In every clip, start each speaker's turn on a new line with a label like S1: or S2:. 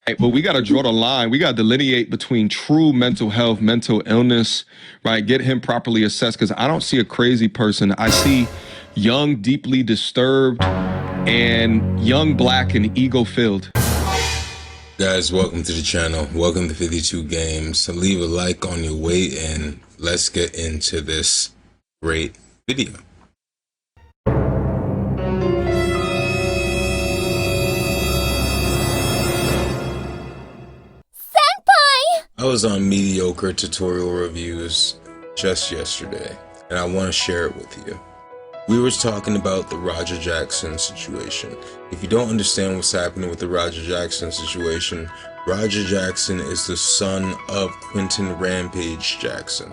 S1: Right, but we got to draw the line. We got to delineate between true mental health, mental illness, right? Get him properly assessed because I don't see a crazy person. I see young, deeply disturbed, and young, black, and ego-filled.
S2: Guys, welcome to the channel. Welcome to 52 Games. So leave a like on your way and let's get into this great video. I was on Mediocre Tutorial Reviews just yesterday, and I want to share it with you. We were talking about the Roger Jackson situation. If you don't understand what's happening with the Roger Jackson situation, Roger Jackson is the son of Quinton Rampage Jackson,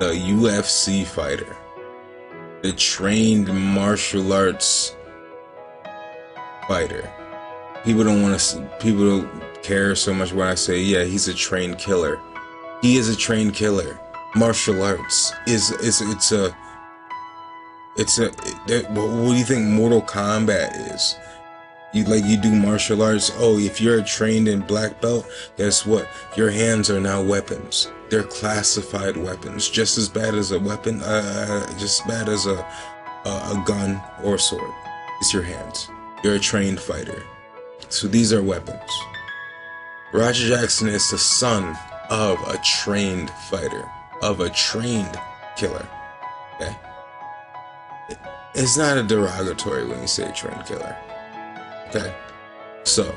S2: the UFC fighter, the trained martial arts fighter. People don't care so much when I say, yeah, he's a trained killer. He is a trained killer. Martial arts what do you think Mortal Kombat is? You do martial arts. Oh, if you're trained in black belt, guess what? Your hands are now weapons. They're classified weapons, just as bad as a weapon, just as bad as a gun or a sword. It's your hands. You're a trained fighter. So these are weapons. Roger Jackson is the son of a trained fighter, of a trained killer. Okay? It's not a derogatory when you say trained killer. Okay? So,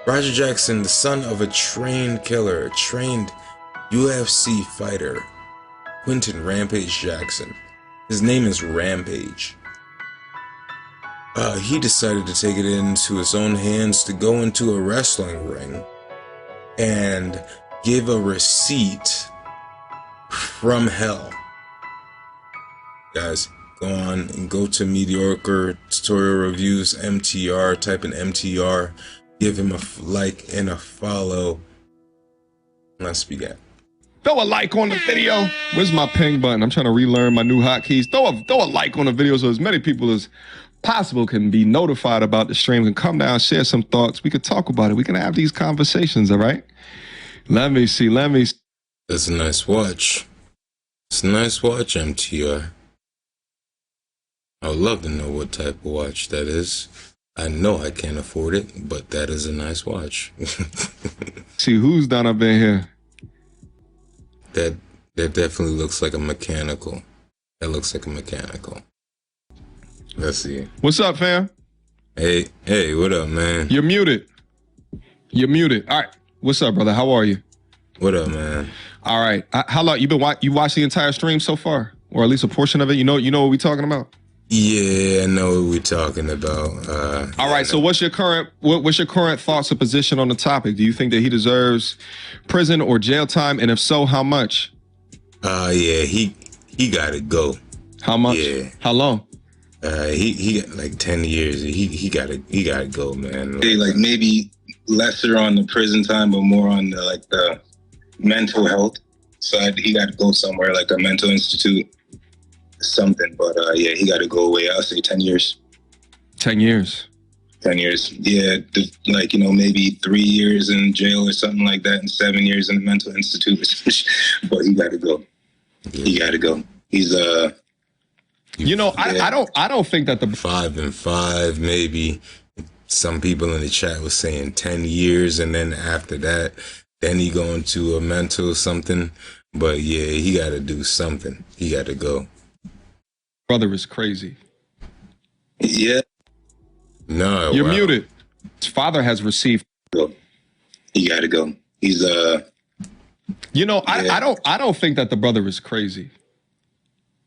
S2: Roger Jackson, the son of a trained killer, a trained UFC fighter, Quinton Rampage Jackson. His name is Rampage. He decided to take it into his own hands to go into a wrestling ring and give a receipt from hell. Guys, go on and go to Mediocre Tutorial Reviews, MTR, type in MTR, give him a like and a follow. Let's begin.
S1: Throw a like on the video. Where's my ping button? I'm trying to relearn my new hotkeys. Throw a like on the video so as many people as possible can be notified about the stream and come down, share some thoughts. We could talk about it. We can have these conversations, all right? Let me see.
S2: That's a nice watch. It's a nice watch, MTR. I would love to know what type of watch that is. I know I can't afford it, but that is a nice watch.
S1: See who's done up in here.
S2: That definitely looks like a mechanical. That looks like a mechanical. Let's see.
S1: What's up, fam?
S2: Hey, what up, man?
S1: You're muted. All right. What's up, brother? How are you?
S2: What up, man?
S1: All right. How long you watched the entire stream so far, or at least a portion of it? You know what we talking about?
S2: Yeah, I know what we're talking about.
S1: All right. So what's your current thoughts or position on the topic? Do you think that he deserves prison or jail time, and if so, how much?
S2: Yeah, he gotta go.
S1: How much?
S2: Yeah.
S1: How long?
S2: He got like 10 years. He gotta go, man.
S3: Like maybe lesser on the prison time, but more on the mental health side. He got to go somewhere like a mental institute, something. But yeah, he got to go away. I'll say 10 years.
S1: 10 years.
S3: 10 years. Yeah, maybe 3 years in jail or something like that, and 7 years in a mental institute. But he got to go. Yeah. He got to go. He's
S1: yeah. I don't think that the
S2: 5 and 5 maybe. Some people in the chat was saying 10 years, and then after that, then he go into a mental something. But yeah, he got to do something. He got to go.
S1: Brother is crazy.
S3: Yeah.
S2: No,
S1: you're muted. His father has received.
S3: He got to go. He's
S1: yeah. I don't think that the brother is crazy.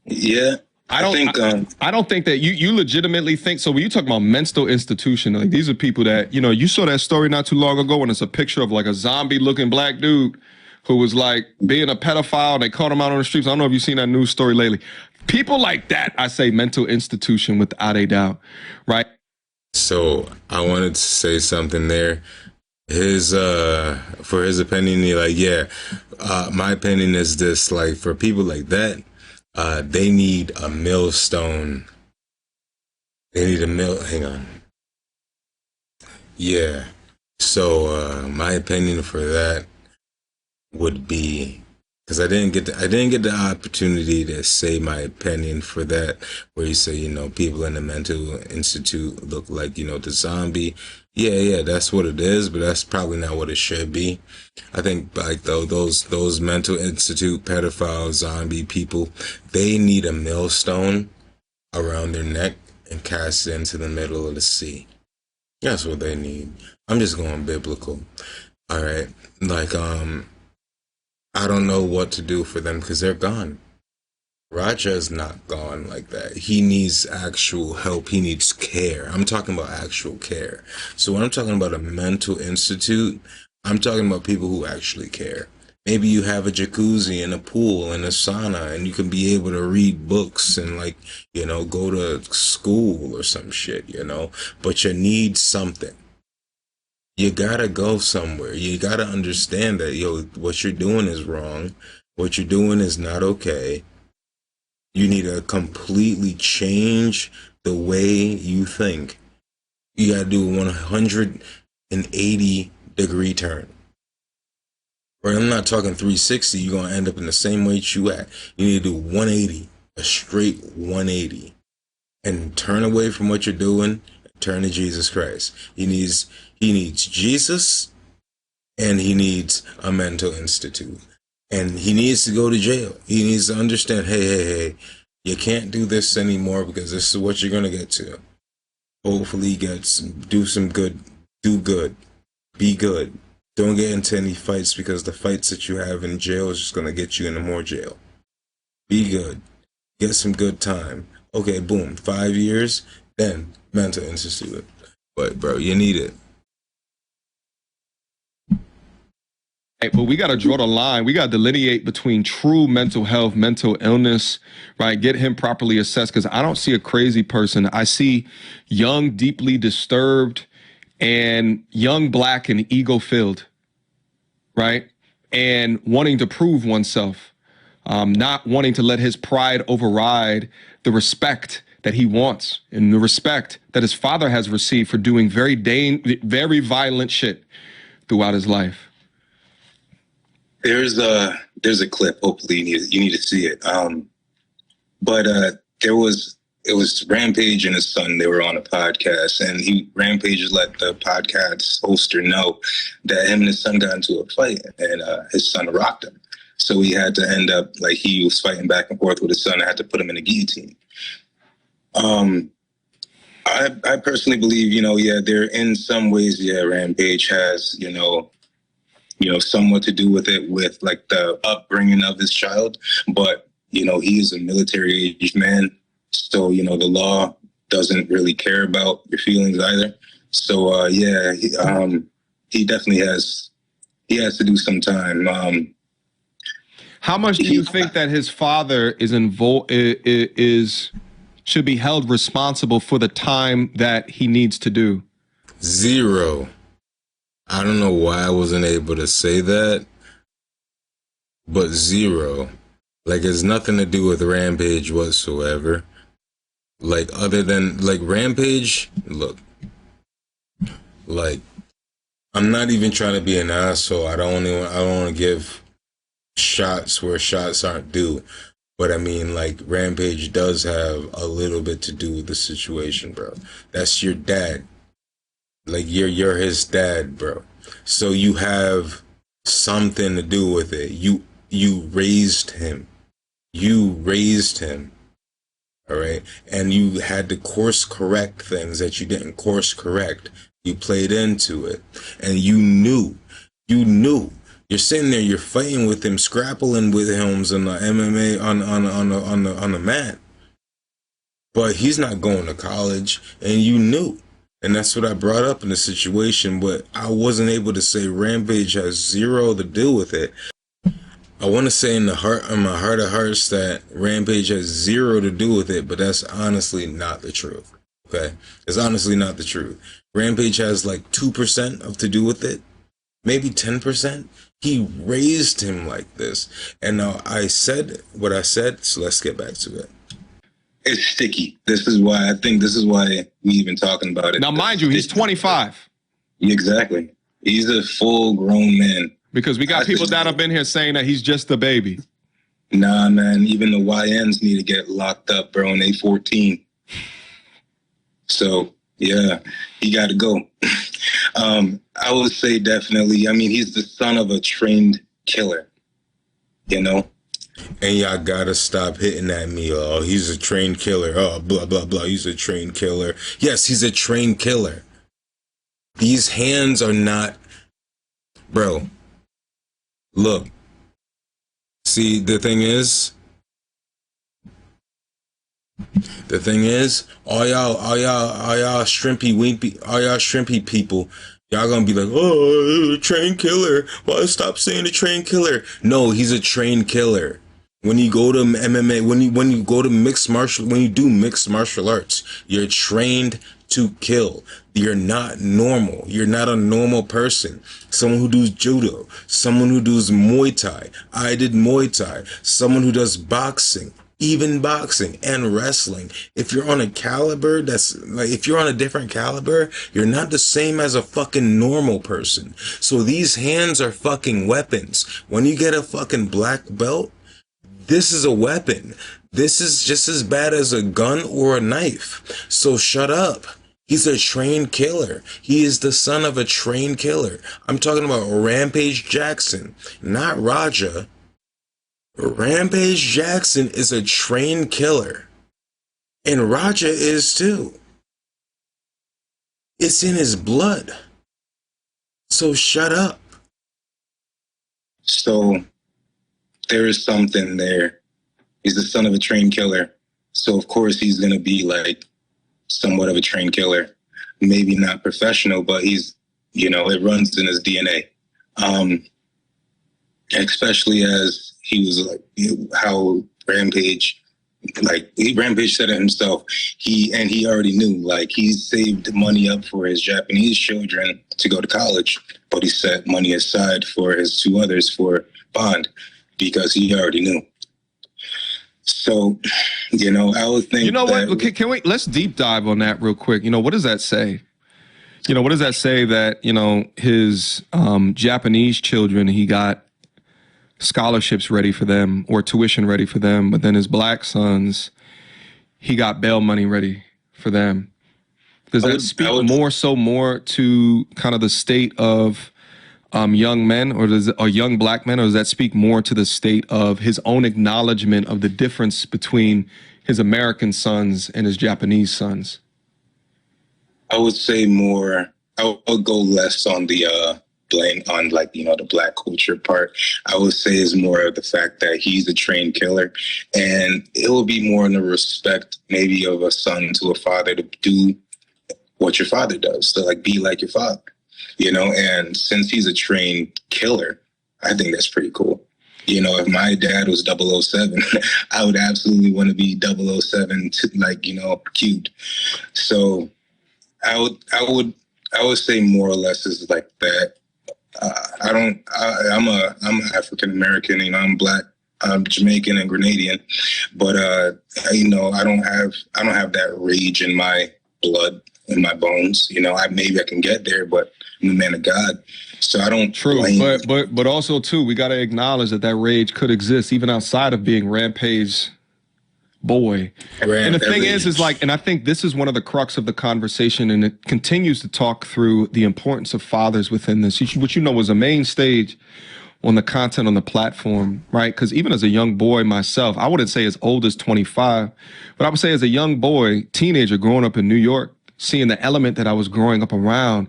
S3: Yeah. I
S1: don't think that you legitimately think so. When you talk about mental institution, like these are people that, you saw that story not too long ago when it's a picture of like a zombie looking black dude who was like being a pedophile. They caught him out on the streets. I don't know if you've seen that news story lately. People like that, I say mental institution without a doubt, right?
S2: So I wanted to say something there. For his opinion, my opinion is this, like for people like that, they need a millstone. They need a hang on. Yeah. So my opinion for that would be, because I didn't get the opportunity to say my opinion for that, where you say, people in the mental institute look like, the zombie. Yeah, that's what it is, but that's probably not what it should be. I think like though those mental institute pedophile zombie people, they need a millstone around their neck and cast it into the middle of the sea. That's what they need. I'm just going biblical. All right. Like, I don't know what to do for them because they're gone. Raja is not gone like that. He needs actual help. He needs care. I'm talking about actual care. So when I'm talking about a mental institute, I'm talking about people who actually care. Maybe you have a jacuzzi and a pool and a sauna and you can be able to read books and like, go to school or some shit, but you need something. You gotta go somewhere. You gotta understand that, what you're doing is wrong. What you're doing is not okay. You need to completely change the way you think. You gotta do a 180-degree turn. Or I'm not talking 360, you're gonna end up in the same way you at. You need to do 180, a straight 180. And turn away from what you're doing, and turn to Jesus Christ. He needs Jesus, and he needs a mental institute. And he needs to go to jail. He needs to understand, hey, you can't do this anymore because this is what you're going to get to. Hopefully do some good, do good, be good. Don't get into any fights because the fights that you have in jail is just going to get you into more jail. Be good. Get some good time. Okay, boom, 5 years, then mental institute. But bro, you need it.
S1: Right, but we got to draw the line. We got to delineate between true mental health, mental illness, right? Get him properly assessed because I don't see a crazy person. I see young, deeply disturbed, and young, black, and ego-filled, right? And wanting to prove oneself, not wanting to let his pride override the respect that he wants and the respect that his father has received for doing very violent shit throughout his life.
S3: There's a clip. Hopefully, you need to see it. But it was Rampage and his son. They were on a podcast, and Rampage let the podcast hoster know that him and his son got into a fight, and his son rocked him. So he had to end up like he was fighting back and forth with his son. I had to put him in a guillotine. I personally believe, there in some ways, Rampage has, somewhat to do with it, with like the upbringing of his child. But, he is a military aged man. So, the law doesn't really care about your feelings either. So, he definitely has to do some time.
S1: How much do you think that his father should be held responsible for the time that he needs to do?
S2: 0. I don't know why I wasn't able to say that, but 0. Like, it's nothing to do with Rampage whatsoever. Like, other than, like, Rampage, look, like, I'm not even trying to be an asshole. I don't want to give shots where shots aren't due. But I mean, like, Rampage does have a little bit to do with the situation, bro. That's your dad. Like, you're his dad, bro. So you have something to do with it. You raised him. All right? And you had to course correct things that you didn't course correct. You played into it. And you knew. You're sitting there, you're fighting with him, scrappling with him on the MMA on the mat. But he's not going to college, and you knew. And that's what I brought up in the situation, but I wasn't able to say Rampage has 0 to do with it. I want to say in my heart of hearts that Rampage has 0 to do with it, but that's honestly not the truth. Okay? It's honestly not the truth. Rampage has like 2% of to do with it. Maybe 10%. He raised him like this. And now I said what I said, so let's get back to it.
S3: It's sticky. This is why we even talking about it.
S1: Now, mind you, he's 25.
S3: Exactly. He's a full grown man.
S1: Because we got people down up in here saying that he's just a baby.
S3: Nah, man. Even the YNs need to get locked up, bro, and they 14. So yeah, he got to go. I would say definitely. I mean, he's the son of a trained killer. You know.
S2: And y'all gotta stop hitting at me. Oh, he's a trained killer. Oh, blah, blah, blah. He's a trained killer. Yes, he's a trained killer. These hands are not... Bro, look. See, the thing is, all y'all shrimpy people, y'all gonna be like, oh, trained killer. Why stop saying the trained killer? No, he's a trained killer. When you go to MMA, when you go to when you do mixed martial arts, you're trained to kill. You're not normal. You're not a normal person. Someone who does judo, someone who does Muay Thai. I did Muay Thai. Someone who does boxing, even boxing and wrestling. If you're on a caliber if you're on a different caliber, you're not the same as a fucking normal person. So these hands are fucking weapons. When you get a fucking black belt, this is a weapon. This is just as bad as a gun or a knife. So shut up. He's a trained killer. He is the son of a trained killer. I'm talking about Rampage Jackson, not Raja. Rampage Jackson is a trained killer. And Raja is too. It's in his blood. So shut up.
S3: So there is something there. He's the son of a trained killer. So of course he's going to be like somewhat of a trained killer. Maybe not professional, but he's, it runs in his DNA. Especially as he was like, how Rampage said it himself. He already knew, like, he saved money up for his Japanese children to go to college, but he set money aside for his two others for bond because he already knew. So, I would think.
S1: Let's deep dive on that real quick. What does that say? What does that say that, his Japanese children, he got scholarships ready for them or tuition ready for them, but then his black sons, he got bail money ready for them. Does that speak more to kind of the state of young men or young black men, or does that speak more to the state of his own acknowledgement of the difference between his American sons and his Japanese sons?
S3: I would say more, I would go less on the blame on the black culture part. I would say is more of the fact that he's a trained killer, and it will be more in the respect maybe of a son to a father to do what your father does, to be like your father. And since he's a trained killer, I think that's pretty cool. If my dad was 007, I would absolutely want to be 007 cubed. So I would say more or less is like that. I'm African American, I'm Black, I'm Jamaican and Grenadian, but I don't have that rage in my blood, in my bones. Maybe I can get there, but I'm a man of God, so I don't.
S1: True, but also too, we got to acknowledge that rage could exist even outside of being Rampage's boy. And the thing is and I think this is one of the crux of the conversation, and it continues to talk through the importance of fathers within this, which was a main stage on the content on the platform, right? Because even as a young boy myself, I wouldn't say as old as 25, but I would say as a young boy, teenager growing up in New York, seeing the element that I was growing up around,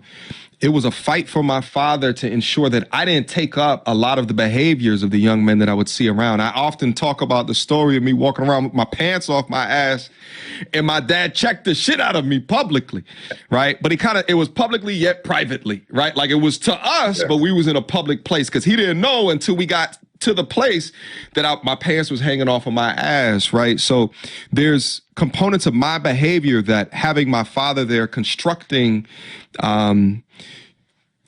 S1: it was a fight for my father to ensure that I didn't take up a lot of the behaviors of the young men that I would see around. I often talk about the story of me walking around with my pants off my ass, and my dad checked the shit out of me publicly, right? But it was publicly yet privately, right? Like, it was to us, but we was in a public place because he didn't know until we got to the place that my pants was hanging off of my ass, right? So there's components of my behavior that having my father there constructing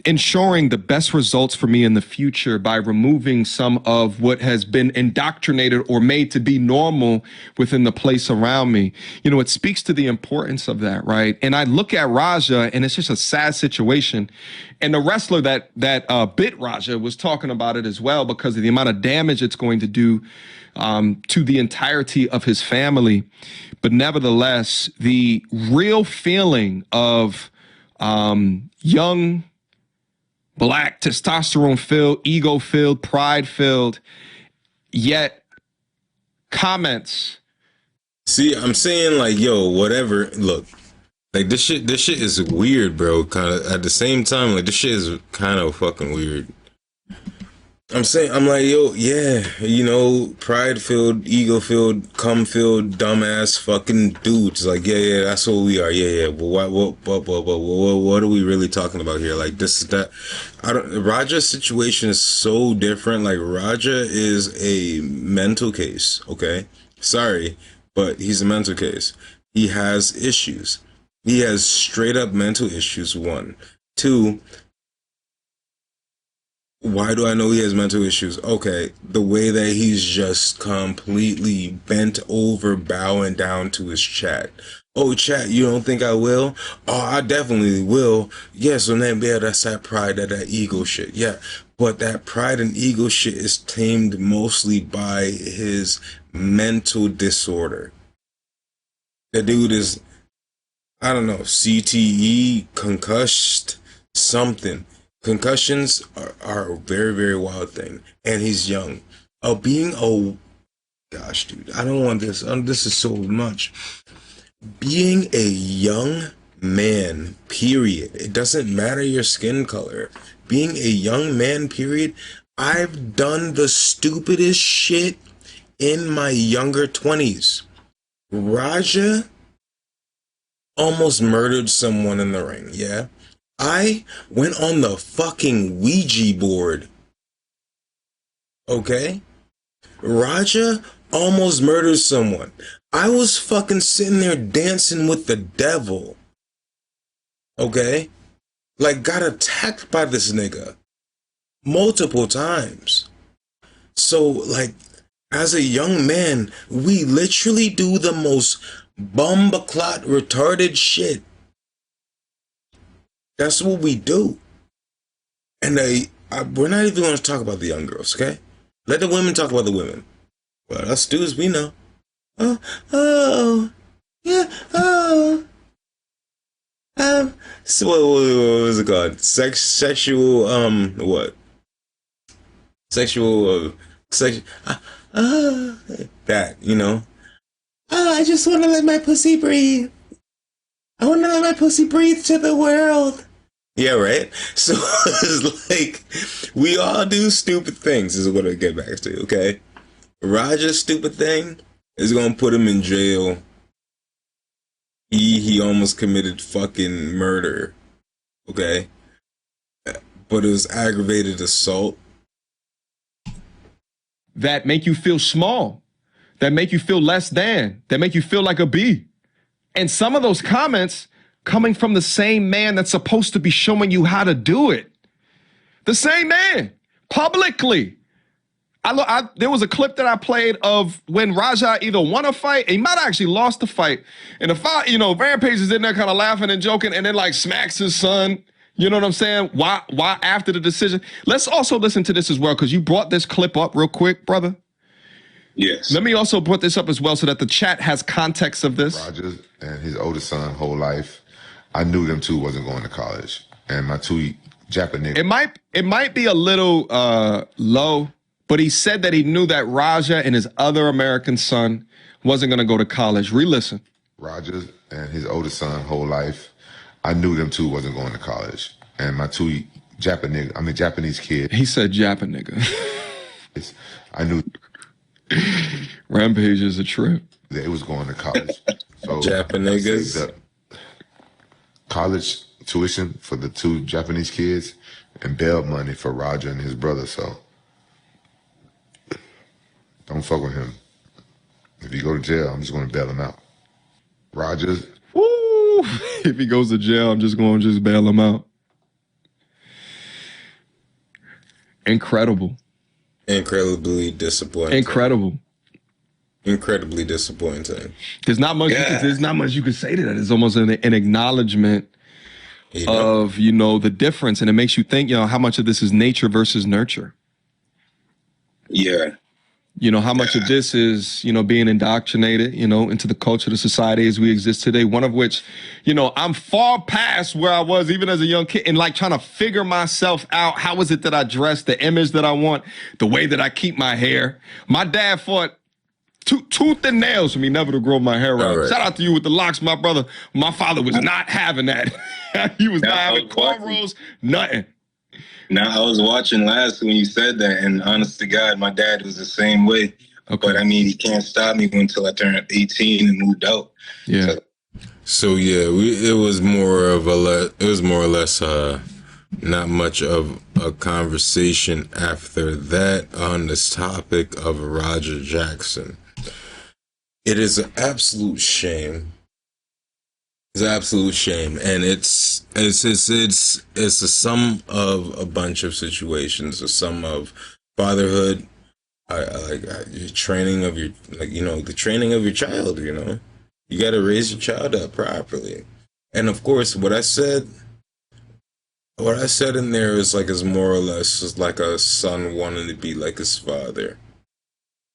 S1: ensuring the best results for me in the future by removing some of what has been indoctrinated or made to be normal within the place around me. You know, it speaks to the importance of that, right? And I look at Raja, and it's just a sad situation. And the wrestler that bit Raja was talking about it as well because of the amount of damage it's going to do to the entirety of his family. But nevertheless, the real feeling of young, Black, testosterone filled, ego filled, pride filled, yet comments.
S2: See, I'm saying like, yo, whatever. Look, like this shit is weird, bro. Kind of at the same time, like this shit is kind of fucking weird. I'm like, yo, yeah, you know, pride filled, ego filled, cum filled, dumbass fucking dudes. Like, yeah, that's what we are. Yeah. But what are we really talking about here? Like, this is that. Raja's situation is so different. Like, Raja is a mental case. Okay, sorry, but he's a mental case. He has issues. He has straight up mental issues. 1, 2. Why do I know he has mental issues? Okay, the way that he's just completely bent over, bowing down to his chat. Oh, chat, you don't think I will? Oh, I definitely will. Yeah, so then, yeah, that's that pride, that ego shit. Yeah, but that pride and ego shit is tamed mostly by his mental disorder. The dude is, I don't know, CTE, concussed, something. Concussions are a very, very wild thing. And he's young. Gosh, dude, I don't want this. This is so much. Being a young man, period. It doesn't matter your skin color. Being a young man, period. I've done the stupidest shit in my younger 20s. Raja almost murdered someone in the ring, yeah? I went on the fucking Ouija board. Okay? Raja almost murdered someone. I was fucking sitting there dancing with the devil. Okay? Like, got attacked by this nigga multiple times. So, like, as a young man, we literally do the most bumbaclot retarded shit. That's what we do. And we're not even going to talk about the young girls, okay? Let the women talk about the women. Well, us dudes, we know. So what was it called? Sexual, what? Sexual, that, you know? Oh, I just want to let my pussy breathe. I want to let my pussy breathe to the world. Yeah, right? So it's like, we all do stupid things, is what I get back to, okay? Raja's stupid thing is going to put him in jail. He almost committed fucking murder, okay? But it was aggravated assault.
S1: That make you feel small, that make you feel less than, that make you feel like a bee. And some of those comments coming from the same man that's supposed to be showing you how to do it. The same man, publicly. There was a clip that I played of when Raja either won a fight, he might have actually lost the fight. And the fight, you know, Rampage is in there kind of laughing and joking and then like smacks his son. You know what I'm saying? Why after the decision? Let's also listen to this as well, because you brought this clip up real quick, brother.
S3: Yes.
S1: Let me also put this up as well so that the chat has context of this.
S4: Raja and his oldest son, whole life, I knew them two wasn't going to college. And my two Japanese.
S1: It might be a little low, but he said that he knew that Raja and his other American son wasn't going to go to college. Re-listen.
S4: Raja and his oldest son, whole life, I knew them two wasn't going to college. And my two Japanese kids.
S1: He said Japan nigga.
S4: I knew
S1: Rampage is a trip.
S4: They was going to college. So
S2: Japan niggas.
S4: The college tuition for the two Japanese kids and bail money for Raja and his brother. So don't fuck with him. If he go to jail, I'm just going to bail him out. Raja.
S1: Woo! If he goes to jail, I'm just going to bail him out. Incredible.
S2: Incredibly disappointing. Incredibly disappointing.
S1: There's not much.
S3: Yeah.
S1: There's not much you could say to that. It's almost an acknowledgement
S2: You know?
S1: of the difference, and it makes you think how much of this is nature versus nurture.
S3: Yeah.
S1: How much of this is being indoctrinated into the culture, the society as we exist today. One of which I'm far past where I was even as a young kid, and like trying to figure myself out. How is it that I dress, the image that I want, the way that I keep my hair? My dad fought tooth and nails for me never to grow my hair out.
S2: Right.
S1: Shout out to you with the locks, my brother. My father was not having that. He was not having
S3: watching.
S1: cornrows, nothing.
S3: Now, I was watching last when you said that, and honest to God, my dad was the same way.
S1: Okay.
S3: But I mean, he can't stop me until I turned 18 and moved out.
S1: Yeah.
S2: So yeah, it was more or less not much of a conversation after that on this topic of Roger Jackson. It is an absolute shame. It's an absolute shame, and it's a sum of a bunch of situations, a sum of fatherhood, your training of the training of your child. You got to raise your child up properly, and of course, what I said in there is more or less is like a son wanting to be like his father.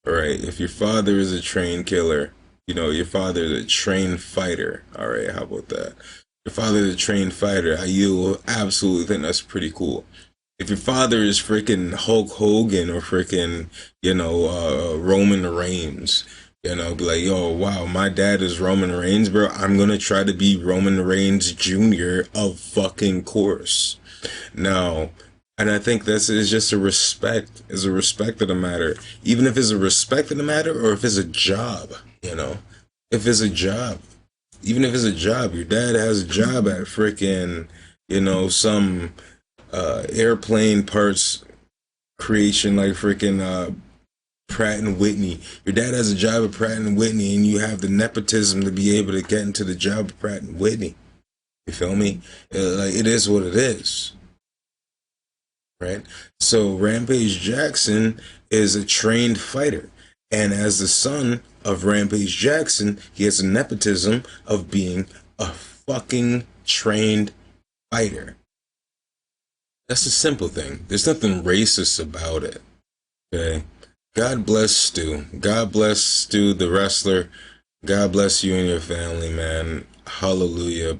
S2: All right, if your father is a trained killer. Your father is a trained fighter. All right, how about that? Your father is a trained fighter. You absolutely think that's pretty cool. If your father is freaking Hulk Hogan or freaking, Roman Reigns, be like, yo, wow, my dad is Roman Reigns, bro. I'm going to try to be Roman Reigns Jr. of fucking course. Now, and I think this is just a respect of the matter. Even if it's a respect of the matter or if it's a job. If it's a job, even if it's a job, your dad has a job at freaking, some airplane parts creation like freaking Pratt and Whitney. Your dad has a job at Pratt and Whitney, and you have the nepotism to be able to get into the job at Pratt and Whitney. You feel me? It is what it is. Right? So Rampage Jackson is a trained fighter. And as the son of Rampage Jackson, he has a nepotism of being a fucking trained fighter. That's a simple thing. There's nothing racist about it. Okay? God bless Stu. God bless Stu, the wrestler. God bless you and your family, man. Hallelujah.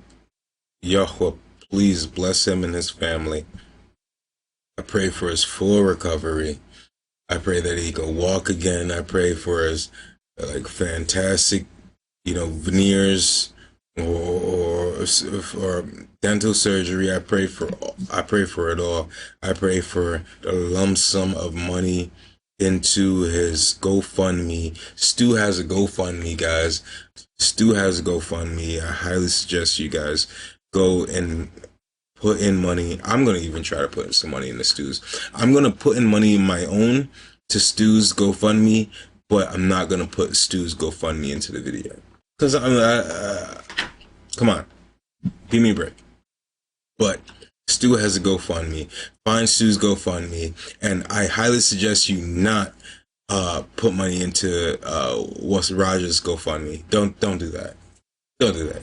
S2: Yahweh, please bless him and his family. I pray for his full recovery. I pray that he can walk again. I pray for his fantastic, veneers or dental surgery. I pray for it all. I pray for the lump sum of money into his GoFundMe. Stu has a GoFundMe, guys. Stu has a GoFundMe. I highly suggest you guys go and put in money. I'm going to even try to put in some money into Stu's. I'm going to put in money in my own to Stu's GoFundMe, but I'm not going to put Stu's GoFundMe into the video. Because, come on. Give me a break. But Stu has a GoFundMe. Find Stu's GoFundMe. And I highly suggest you not put money into what's Roger's GoFundMe. Don't do that. Don't do that.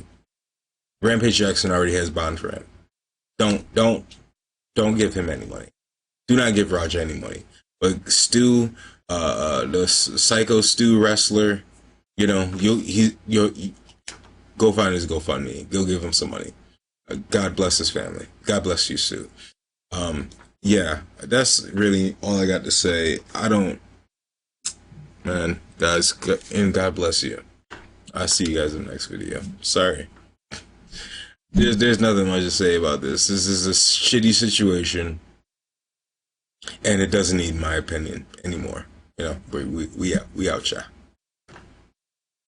S2: Rampage Jackson already has bond for him. Don't give him any money. Do not give Roger any money. But Stu, the Psycho Stu wrestler, go find his GoFundMe. Go give him some money. God bless his family. God bless you, Stu. Yeah, that's really all I got to say. Man, guys, and God bless you. I'll see you guys in the next video. Sorry. There's nothing much to say about this. This is a shitty situation, and it doesn't need my opinion anymore. We out, y'all.